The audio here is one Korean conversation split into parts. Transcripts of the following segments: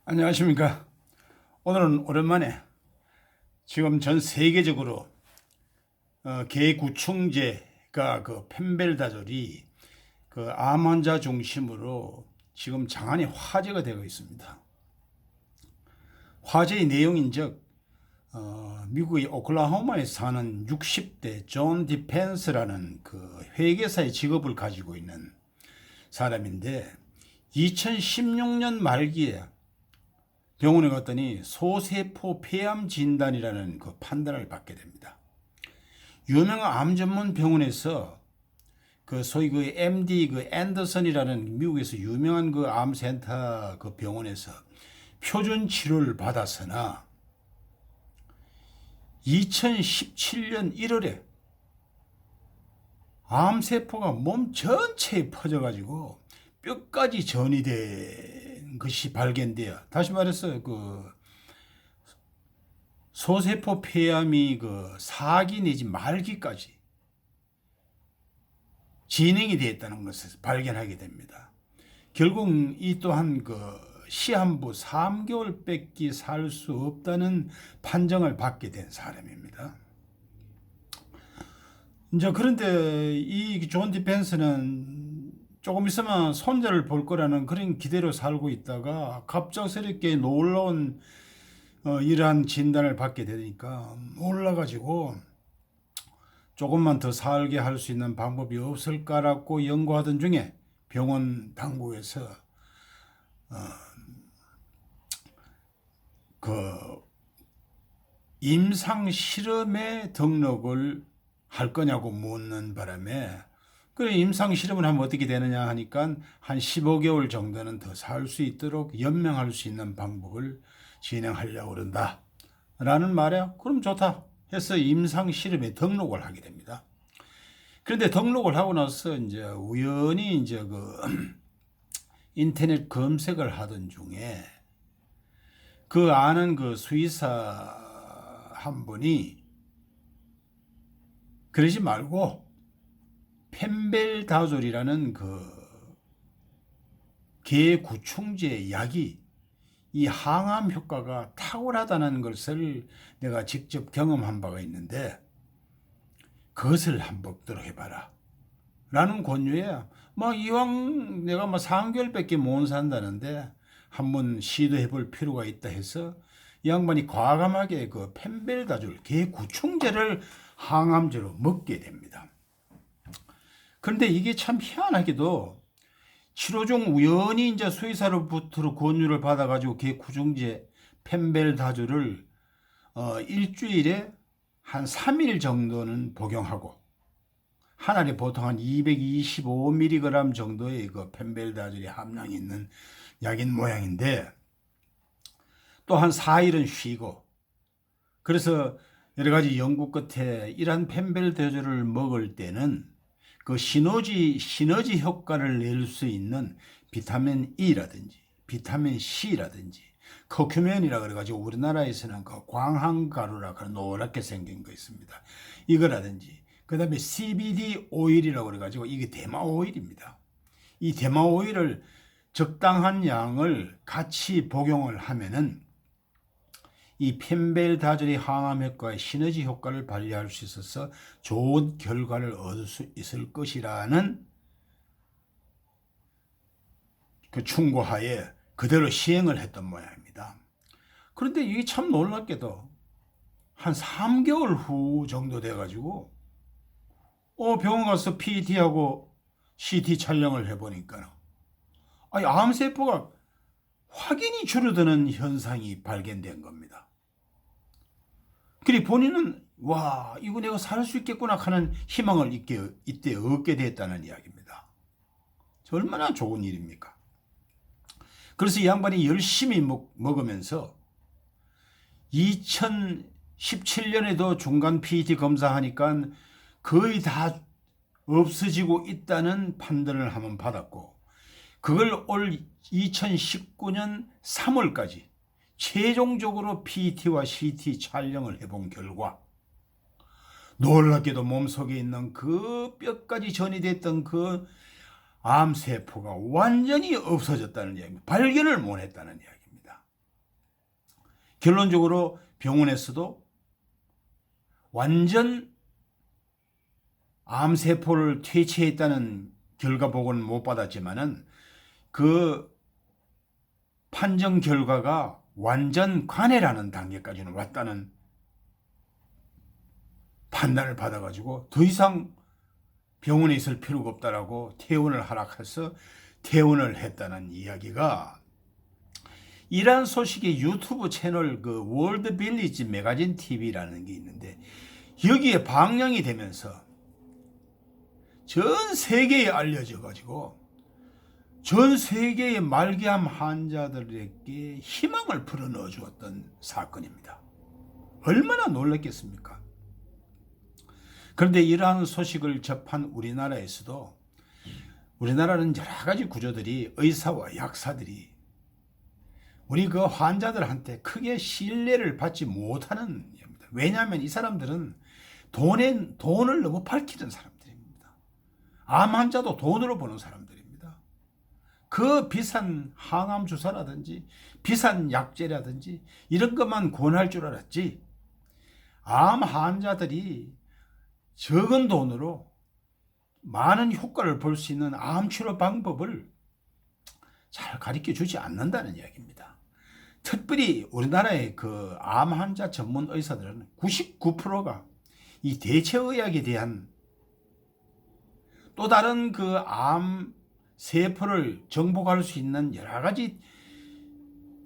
안녕하십니까. 오늘은 오랜만에 지금 전 세계적으로 개구충제가 펜벨다졸이 암 환자 중심으로 지금 장안의 화제가 되고 있습니다. 화제의 내용인즉 미국의 오클라호마에 사는 60대 존 디펜스라는 회계사의 직업을 가지고 있는 사람인데 2016년 말기에 병원에 갔더니 소세포 폐암 진단이라는 판단을 받게 됩니다. 유명한 암 전문 병원에서 소위 MD 앤더슨이라는 미국에서 유명한 암센터 병원에서 표준 치료를 받았으나 2017년 1월에 암세포가 몸 전체에 퍼져가지고 뼈까지 전이된 것이 발견되어, 다시 말해서 소세포 폐암이 사기 내지 말기까지 진행이 되었다는 것을 발견하게 됩니다. 결국 이 또한 시한부 3개월밖에 살 수 없다는 판정을 받게 된 사람입니다. 이제 그런데 이 존 디펜스는 조금 있으면 손자를 볼 거라는 그런 기대로 살고 있다가 갑작스럽게 놀라운 이러한 진단을 받게 되니까 놀라가지고 조금만 더 살게 할 수 있는 방법이 없을까라고 연구하던 중에 병원 당국에서 임상 실험에 등록을 할 거냐고 묻는 바람에 그래 임상 실험을 하면 어떻게 되느냐 하니까 한 15개월 정도는 더 살 수 있도록 연명할 수 있는 방법을 진행하려고 그런다 라는 말이야. 그럼 좋다 해서 임상 실험에 등록을 하게 됩니다. 그런데 등록을 하고 나서 이제 우연히 인터넷 검색을 하던 중에 아는 수의사 한 분이 그러지 말고 펜벨다졸이라는 개구충제 약이 이 항암 효과가 탁월하다는 것을 내가 직접 경험한 바가 있는데 그것을 한번 먹도록 해봐라 라는 권유에 이왕 내가 3개월밖에 못 산다는데 한번 시도해 볼 필요가 있다 해서 이 양반이 과감하게 펜벨다졸 개구충제를 항암제로 먹게 됩니다. 그런데 이게 참 희한하게도 치료 중 우연히 이제 수의사로부터 권유를 받아가지고 개구충제 펜벨다졸을 일주일에 한 3일 정도는 복용하고 한 알에 보통 한 225mg 정도의 펜벨다졸이 함량이 있는 약인 모양인데 또 한 4일은 쉬고 그래서 여러 가지 연구 끝에 이러한 펜벨다졸을 먹을 때는 시너지 효과를 낼 수 있는 비타민 E라든지 비타민 C라든지 커큐멘이라 그래가지고 우리나라에서는 광항가루라 노랗게 생긴 거 있습니다. 이거라든지 그 다음에 CBD 오일이라고 그래가지고 이게 대마 오일입니다. 이 대마 오일을 적당한 양을 같이 복용을 하면은 이 펜벨다졸이 항암 효과의 시너지 효과를 발휘할 수 있어서 좋은 결과를 얻을 수 있을 것이라는 충고하에 그대로 시행을 했던 모양입니다. 그런데 이게 참 놀랍게도 한 3개월 후 정도 돼가지고 병원 가서 PET하고 CT 촬영을 해보니까 암세포가 확연히 줄어드는 현상이 발견된 겁니다. 그리고 본인은 이거 내가 살 수 있겠구나 하는 희망을 이때 얻게 됐다는 이야기입니다. 얼마나 좋은 일입니까? 그래서 이 양반이 열심히 먹으면서 2017년에도 중간 PET 검사하니까 거의 다 없어지고 있다는 판단을 한번 받았고 그걸 올 2019년 3월까지 최종적으로 PET와 CT 촬영을 해본 결과 놀랍게도 몸속에 있는 뼈까지 전이됐던 암세포가 완전히 없어졌다는 이야기입니다. 발견을 못했다는 이야기입니다. 결론적으로 병원에서도 완전 암세포를 퇴치했다는 결과 보고는 못 받았지만은 그 판정 결과가 완전 관해라는 단계까지는 왔다는 판단을 받아가지고 더 이상 병원에 있을 필요가 없다라고 퇴원을 허락해서 퇴원을 했다는 이야기가 이러한 소식이 유튜브 채널 그 월드 빌리지 매거진 TV라는 게 있는데 여기에 방영이 되면서 전 세계에 알려져 가지고 전 세계의 말기암 환자들에게 희망을 불어넣어 주었던 사건입니다. 얼마나 놀랐겠습니까? 그런데 이러한 소식을 접한 우리나라에서도 우리나라는 여러 가지 구조들이 의사와 약사들이 우리 그 환자들한테 크게 신뢰를 받지 못하는 겁니다. 왜냐하면 이 사람들은 돈을 너무 밝히는 사람들입니다. 암 환자도 돈으로 보는 사람들입니다. 그 비싼 항암 주사라든지 비싼 약제라든지 이런 것만 권할 줄 알았지 암 환자들이 적은 돈으로 많은 효과를 볼 수 있는 암 치료 방법을 잘 가르쳐 주지 않는다는 이야기입니다. 특별히 우리나라의 그 암 환자 전문 의사들은 99%가 이 대체의학에 대한 또 다른 그 암 세포를 정복할 수 있는 여러 가지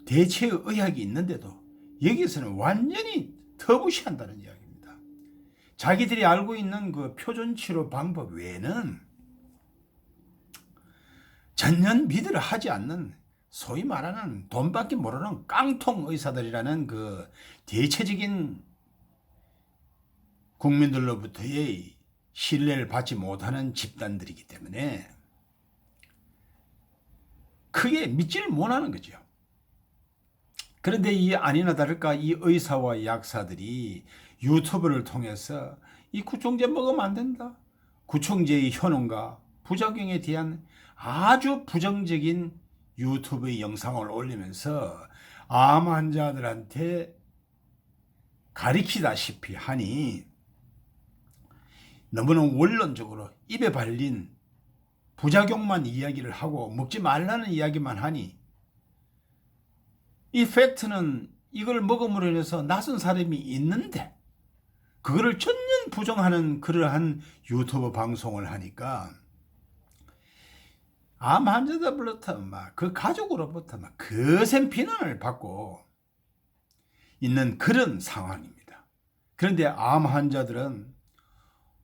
대체의학이 있는데도 여기서는 완전히 터부시한다는 이야기입니다. 자기들이 알고 있는 그 표준치료 방법 외에는 전혀 믿으려 하지 않는 소위 말하는 돈밖에 모르는 깡통 의사들이라는 그 대체적인 국민들로부터의 신뢰를 받지 못하는 집단들이기 때문에 크게 믿지를 못하는 거죠. 그런데 이 아니나 다를까 이 의사와 약사들이 유튜브를 통해서 이 구충제 먹으면 안 된다. 구충제의 효능과 부작용에 대한 아주 부정적인 유튜브의 영상을 올리면서 암 환자들한테 가리키다시피 하니 너무나 원론적으로 입에 발린 부작용만 이야기를 하고 먹지 말라는 이야기만 하니 이 팩트는 이걸 먹음으로 인해서 낯선 사람이 있는데 그거를 전혀 부정하는 그러한 유튜브 방송을 하니까 암 환자들로부터 막 그 가족으로부터 막 거센 비난을 받고 있는 그런 상황입니다. 그런데 암 환자들은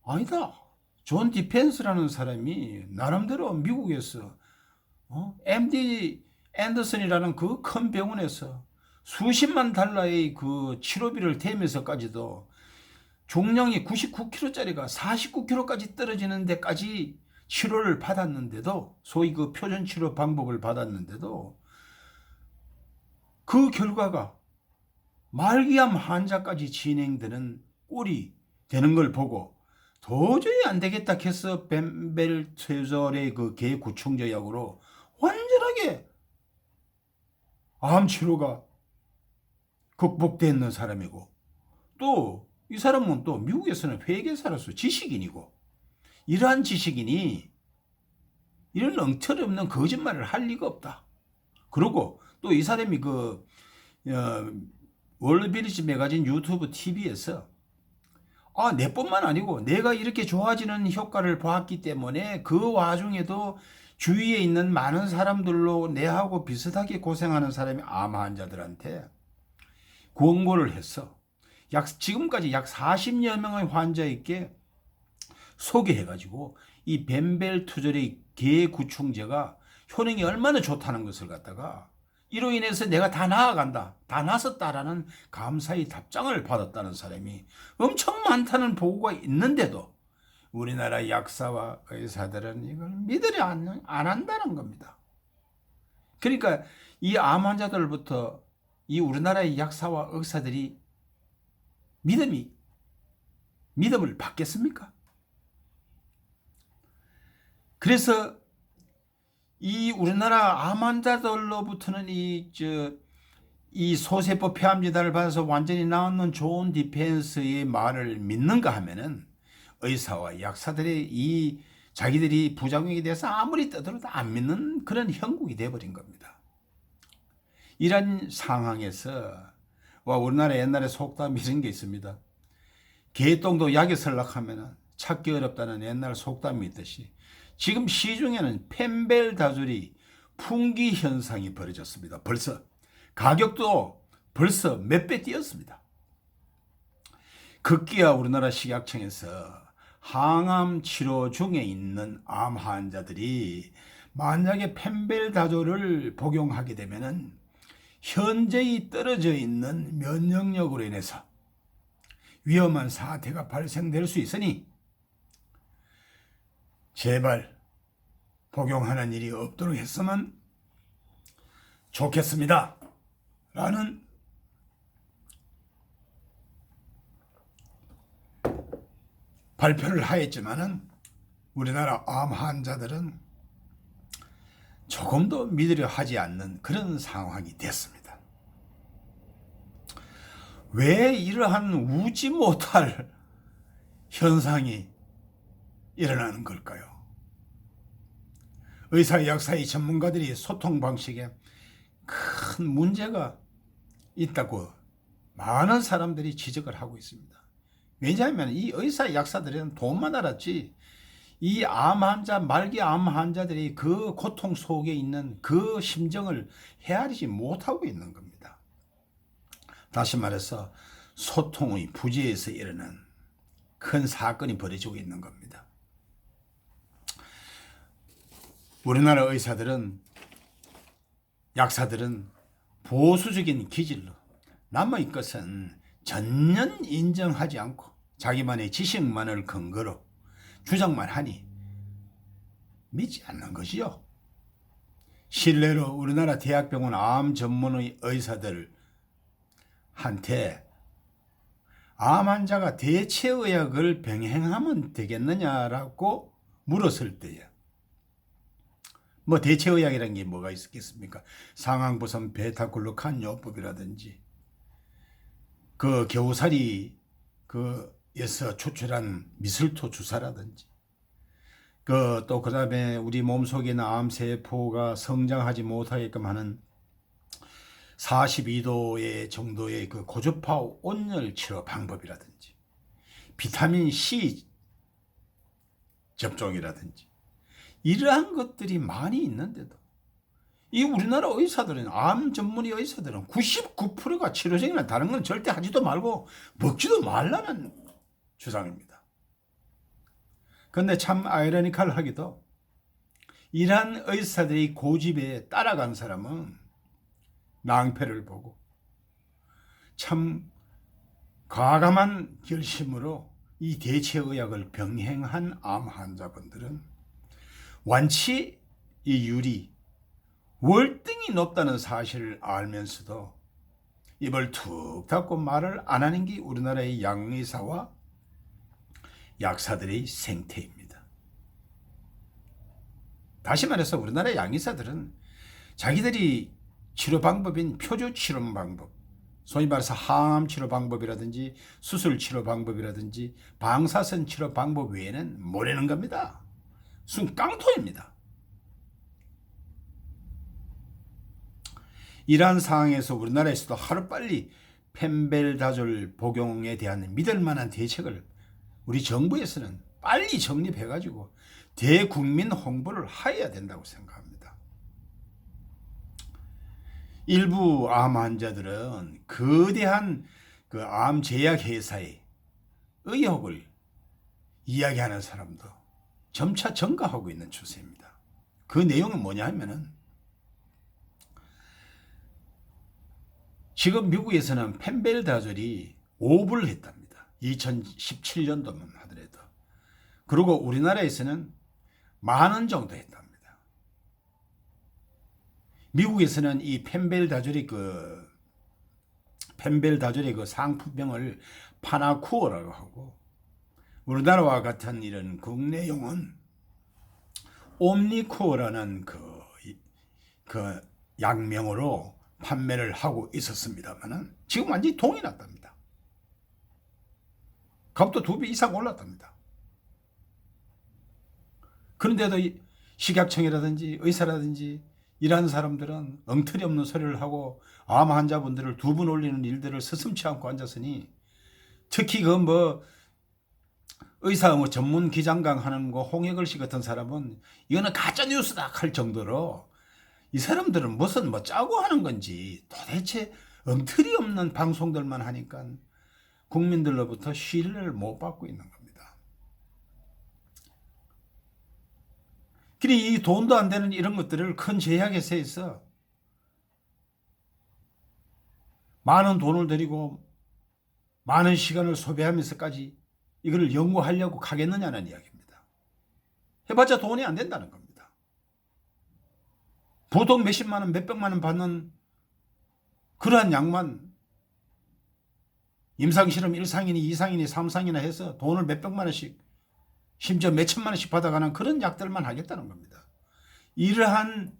아니다. 존 디펜스라는 사람이 나름대로 미국에서 MD 앤더슨이라는 그 큰 병원에서 수십만 달러의 그 치료비를 대면서까지도 종량이 99kg짜리가 49kg까지 떨어지는 데까지 치료를 받았는데도 소위 그 표준 치료 방법을 받았는데도 그 결과가 말기암 환자까지 진행되는 꼴이 되는 걸 보고 도저히 안 되겠다 해서 벤벨트졸의 그 개구충제 약으로 완전하게 암 치료가 극복되는 사람이고 또 이 사람은 또 미국에서는 회계사로서 지식인이고 이러한 지식인이 이런 엉터리 없는 거짓말을 할 리가 없다. 그리고 또 이 사람이 그 월드 빌리지 매거진 유튜브 TV에서 내뿐만 아니고 내가 이렇게 좋아지는 효과를 보았기 때문에 그 와중에도 주위에 있는 많은 사람들로 내하고 비슷하게 고생하는 사람이 암 환자들한테 광고를 해서 지금까지 약 40여 명의 환자에게 소개해가지고 이 벤벨투졸의 개구충제가 효능이 얼마나 좋다는 것을 갖다가 이로 인해서 내가 다 나아간다, 다 나섰다라는 감사의 답장을 받았다는 사람이 엄청 많다는 보고가 있는데도 우리나라 약사와 의사들은 이걸 믿으려 안 한다는 겁니다. 그러니까 이 암 환자들부터 이 우리나라의 약사와 의사들이 믿음을 받겠습니까? 그래서 이 우리나라 암 환자들로부터는 이 이 소세포 폐암진단을 받아서 완전히 나았는 좋은 디펜스의 말을 믿는가 하면은 의사와 약사들의 이 자기들이 부작용에 대해서 아무리 떠들어도 안 믿는 그런 형국이 돼버린 겁니다. 이런 상황에서 우리나라 옛날에 속담 이런 게 있습니다. 개똥도 약에 설락하면 찾기 어렵다는 옛날 속담이 있듯이 지금 시중에는 펜벨다졸이 풍기 현상이 벌어졌습니다. 벌써 가격도 벌써 몇 배 뛰었습니다. 급기야 우리나라 식약청에서 항암 치료 중에 있는 암 환자들이 만약에 펜벨다졸을 복용하게 되면은 현재의 떨어져 있는 면역력으로 인해서 위험한 사태가 발생될 수 있으니 제발 복용하는 일이 없도록 했으면 좋겠습니다. 라는 발표를 하였지만은 우리나라 암 환자들은 조금도 믿으려 하지 않는 그런 상황이 됐습니다. 왜 이러한 우지 못할 현상이 일어나는 걸까요? 의사, 약사의 전문가들이 소통 방식에 큰 문제가 있다고 많은 사람들이 지적을 하고 있습니다. 왜냐하면 이 의사, 약사들은 돈만 알았지 이 암 환자, 말기 암 환자들이 그 고통 속에 있는 그 심정을 헤아리지 못하고 있는 겁니다. 다시 말해서 소통의 부재에서 일어난 큰 사건이 벌어지고 있는 겁니다. 우리나라 의사들은, 약사들은 보수적인 기질로 남의 것은 전혀 인정하지 않고 자기만의 지식만을 근거로 주장만 하니 믿지 않는 것이요. 실례로 우리나라 대학병원 암 전문의 의사들한테 암 환자가 대체의학을 병행하면 되겠느냐라고 물었을 때에 대체의학이라는 게 뭐가 있겠습니까? 상황부선 베타글루칸 요법이라든지 그 겨우살이 에서 추출한 미슬토 주사라든지 또 그다음에 우리 몸속에 있는 암세포가 성장하지 못하게끔 하는 42도의 정도의 그 고주파 온열 치료 방법이라든지 비타민 C 접종이라든지 이러한 것들이 많이 있는데도 이 우리나라 의사들은, 암 전문의 의사들은 99%가 치료제나 다른 건 절대 하지도 말고 먹지도 말라는 주장입니다. 그런데 참 아이러니컬하게도 이러한 의사들이 고집에 따라간 사람은 낭패를 보고 참 과감한 결심으로 이 대체의학을 병행한 암 환자분들은 완치율이 월등히 높다는 사실을 알면서도 입을 툭 닫고 말을 안 하는 게 우리나라의 양의사와 약사들의 생태입니다. 다시 말해서 우리나라 양의사들은 자기들이 치료 방법인 표주 치료 방법, 소위 말해서 항암 치료 방법이라든지 수술 치료 방법이라든지 방사선 치료 방법 외에는 모르는 겁니다. 순 깡통입니다. 이러한 상황에서 우리나라에서도 하루빨리 펜벨다졸 복용에 대한 믿을 만한 대책을 우리 정부에서는 빨리 정립해가지고 대국민 홍보를 해야 된다고 생각합니다. 일부 암 환자들은 거대한 그 암 제약 회사의 의혹을 이야기하는 사람도 점차 증가하고 있는 추세입니다. 그 내용은 뭐냐 하면은 지금 미국에서는 펜벨다졸이 5불 했답니다. 2017년도만 하더라도. 그리고 우리나라에서는 10,000원 정도 했답니다. 미국에서는 이 펜벨다졸의 그 상품명을 파나쿠어라고 하고 우리나라와 같은 이런 국내용은 옴니쿠어라는 그 약명으로 판매를 하고 있었습니다만은 지금 완전히 동이 났답니다. 값도 2배 이상 올랐답니다. 그런데도 식약청이라든지 의사라든지 일하는 사람들은 엉터리 없는 소리를 하고 암 환자분들을 2분 올리는 일들을 서슴지 않고 앉았으니, 특히 그 뭐 의사 뭐 전문 기장강 하는 거 홍익을 씨 같은 사람은 이거는 가짜 뉴스다 할 정도로 이 사람들은 무슨 뭐 짜고 하는 건지 도대체 엉터리 없는 방송들만 하니까 국민들로부터 신뢰를 못 받고 있는 겁니다. 그리 이 돈도 안 되는 이런 것들을 큰 제약회사에서 많은 돈을 들이고 많은 시간을 소비하면서까지 이걸 연구하려고 가겠느냐는 이야기입니다. 해봤자 돈이 안 된다는 겁니다. 보통 몇십만 원, 몇백만 원 받는 그러한 약만 임상실험 1상이니 2상이니 3상이나 해서 돈을 몇백만 원씩, 심지어 몇천만 원씩 받아가는 그런 약들만 하겠다는 겁니다. 이러한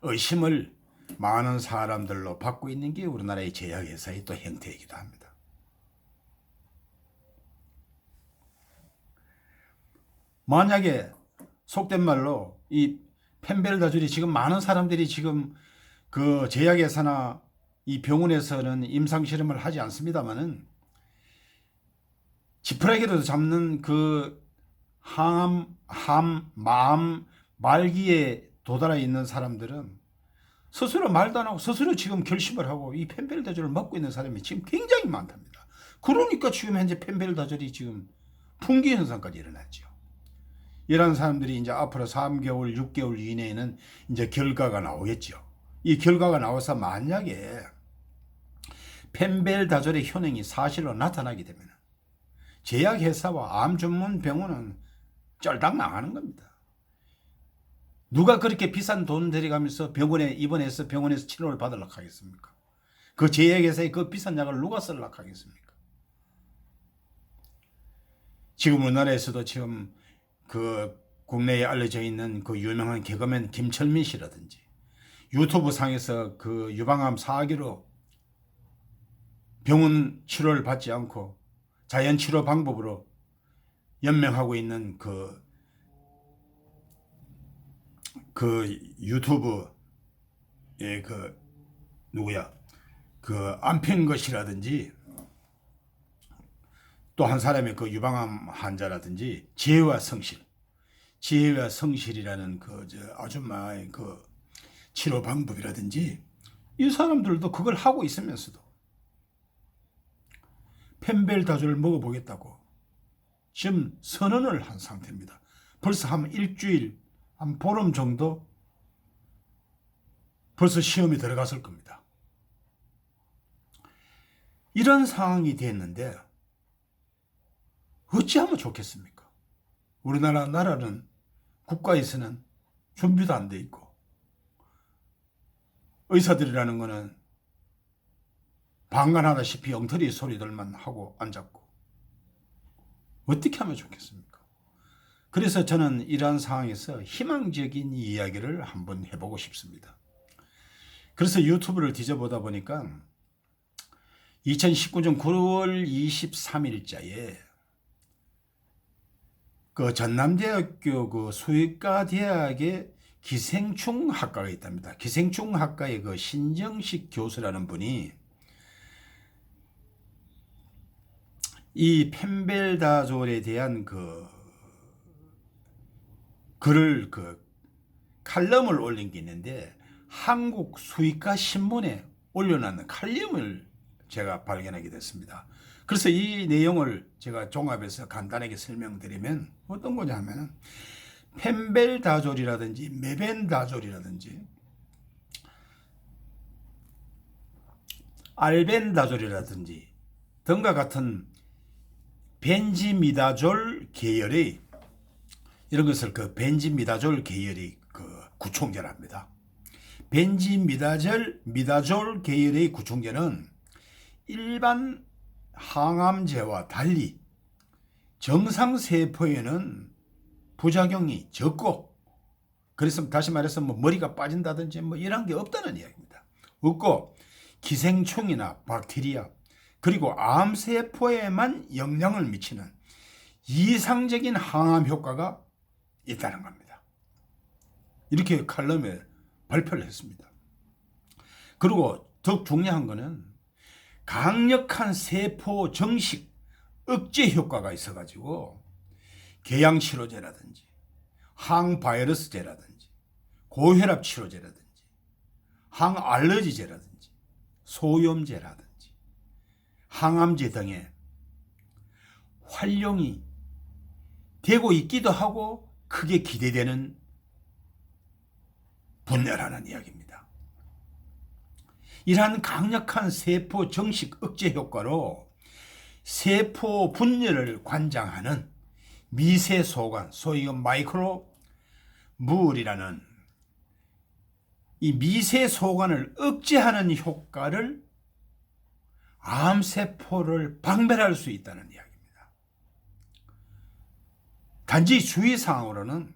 의심을 많은 사람들로 받고 있는 게 우리나라의 제약회사의 또 형태이기도 합니다. 만약에 속된 말로 이 펜벨다졸이 지금 많은 사람들이 지금 그 제약회사나 이 병원에서는 임상실험을 하지 않습니다만은 지푸라기라도 잡는 그 마음 말기에 도달해 있는 사람들은 스스로 말도 안 하고 스스로 지금 결심을 하고 이 펜벨다졸을 먹고 있는 사람이 지금 굉장히 많답니다. 그러니까 지금 현재 펜벨다졸이 지금 풍기 현상까지 일어났죠. 이런 사람들이 이제 앞으로 3개월, 6개월 이내에는 이제 결과가 나오겠죠. 이 결과가 나와서 만약에 펜벨다졸의 효능이 사실로 나타나게 되면 제약회사와 암 전문 병원은 쩔딱 나가는 겁니다. 누가 그렇게 비싼 돈 들여가면서 병원에 입원해서 병원에서 치료를 받으려고 하겠습니까? 그 제약회사의 그 비싼 약을 누가 쓰려고 하겠습니까? 지금 우리나라에서도 지금 그 국내에 알려져 있는 그 유명한 개그맨 김철민 씨라든지 유튜브 상에서 그 유방암 4기로 병원 치료를 받지 않고 자연 치료 방법으로 연명하고 있는 그 유튜브의 그 누구야 그 안편 것이라든지 또 한 사람의 그 유방암 환자라든지 지혜와 성실이라는 그 아줌마의 그 치료 방법이라든지 이 사람들도 그걸 하고 있으면서도 펜벨다졸을 먹어보겠다고 지금 선언을 한 상태입니다. 벌써 한 일주일, 한 보름 정도 벌써 시험이 들어갔을 겁니다. 이런 상황이 됐는데 어찌하면 좋겠습니까? 우리나라 나라는 국가에서는 준비도 안 돼 있고 의사들이라는 거는 방관하다시피 엉터리 소리들만 하고 앉았고 어떻게 하면 좋겠습니까? 그래서 저는 이러한 상황에서 희망적인 이야기를 한번 해보고 싶습니다. 그래서 유튜브를 뒤져보다 보니까 2019년 9월 23일자에 그 전남대학교 그 수의과 대학의 기생충학과가 있답니다. 기생충학과의 그 신정식 교수라는 분이 이 펜벨다졸에 대한 그 글을 그 칼럼을 올린 게 있는데 한국 수의과 신문에 올려놨는 칼럼을 제가 발견하게 됐습니다. 그래서 이 내용을 제가 종합해서 간단하게 설명드리면 어떤 거냐 하면은 펜벨다졸이라든지 메벤다졸이라든지 알벤다졸이라든지 등과 같은 벤지미다졸 계열의 이런 것을 그 벤지미다졸 계열의 그 구충제랍니다. 미다졸 계열의 구충제는 일반 항암제와 달리 정상세포에는 부작용이 적고 그래서 다시 말해서 뭐 머리가 빠진다든지 뭐 이런 게 없다는 이야기입니다. 없고 기생충이나 박테리아 그리고 암세포에만 영향을 미치는 이상적인 항암 효과가 있다는 겁니다. 이렇게 칼럼에 발표를 했습니다. 그리고 더 중요한 것은 강력한 세포 정식 억제 효과가 있어가지고 궤양치료제라든지 항바이러스제라든지 고혈압치료제라든지 항알러지제라든지 소염제라든지 항암제 등의 활용이 되고 있기도 하고 크게 기대되는 분야라는 이야기입니다. 이러한 강력한 세포 정식 억제 효과로 세포 분열을 관장하는 미세소관, 소위 마이크로 물이라는 이 미세소관을 억제하는 효과를 암세포를 박멸할 수 있다는 이야기입니다. 단지 주의사항으로는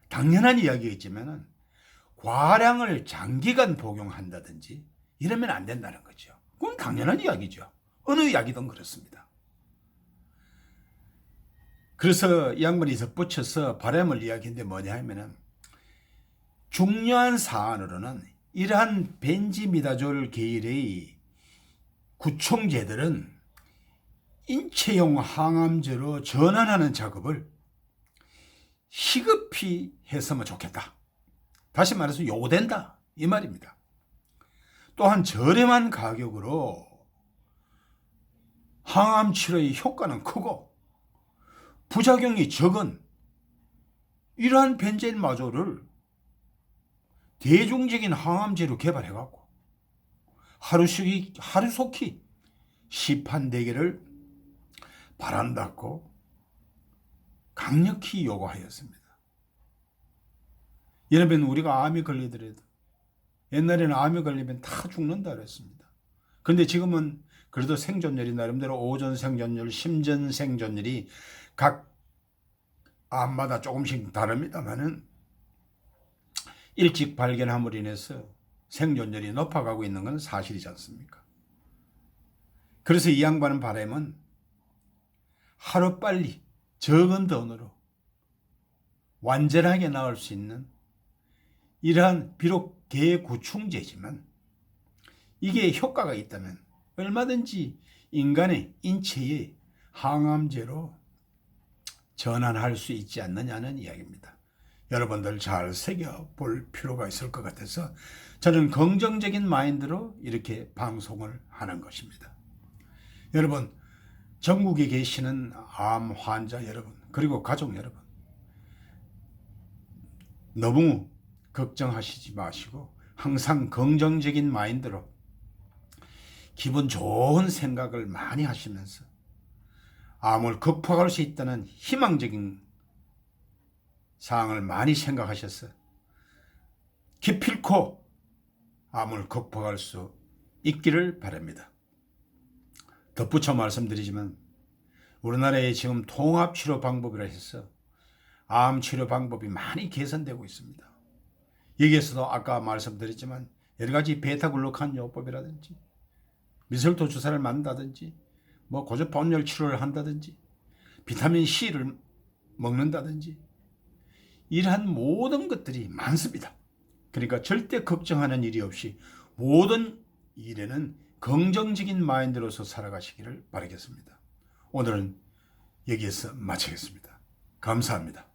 당연한 이야기겠지만 과량을 장기간 복용한다든지 이러면 안 된다는 거죠. 그건 당연한 이야기죠. 어느 이야기든 그렇습니다. 그래서 이 양반이 덧붙여서 바람을 이야기했는데 뭐냐 하면은 중요한 사안으로는 이러한 벤지미다졸 계열의 구충제들은 인체용 항암제로 전환하는 작업을 시급히 했으면 좋겠다. 다시 말해서 요구된다 이 말입니다. 또한 저렴한 가격으로 항암 치료의 효과는 크고 부작용이 적은 이러한 벤젠마조를 대중적인 항암제로 개발해갖고 하루속히 시판되기를 바란다고 강력히 요구하였습니다. 여러분, 우리가 암이 걸리더라도 옛날에는 암이 걸리면 다 죽는다 그랬습니다. 그런데 지금은 그래도 생존율이 나름대로 오전 생존율, 심전 생존율이 각 암마다 조금씩 다릅니다만은 일찍 발견함으로 인해서 생존율이 높아가고 있는 건 사실이지 않습니까? 그래서 이 양반은 바람은 하루빨리 적은 돈으로 완전하게 나을 수 있는 이러한 비록 개구충제지만 이게 효과가 있다면 얼마든지 인간의 인체의 항암제로 전환할 수 있지 않느냐는 이야기입니다. 여러분들 잘 새겨볼 필요가 있을 것 같아서 저는 긍정적인 마인드로 이렇게 방송을 하는 것입니다. 여러분, 전국에 계시는 암 환자 여러분, 그리고 가족 여러분, 너무 걱정하시지 마시고 항상 긍정적인 마인드로 기분 좋은 생각을 많이 하시면서 암을 극복할 수 있다는 희망적인 사항을 많이 생각하셔서 기필코 암을 극복할 수 있기를 바랍니다. 덧붙여 말씀드리지만 우리나라에 지금 통합치료 방법이라 해서 암 치료 방법이 많이 개선되고 있습니다. 여기에서도 아까 말씀드렸지만 여러 가지 베타글루칸 요법이라든지 미설토 주사를 맞는다든지 고저본열 치료를 한다든지 비타민 C를 먹는다든지 이러한 모든 것들이 많습니다. 그러니까 절대 걱정하는 일이 없이 모든 일에는 긍정적인 마인드로서 살아가시기를 바라겠습니다. 오늘은 여기에서 마치겠습니다. 감사합니다.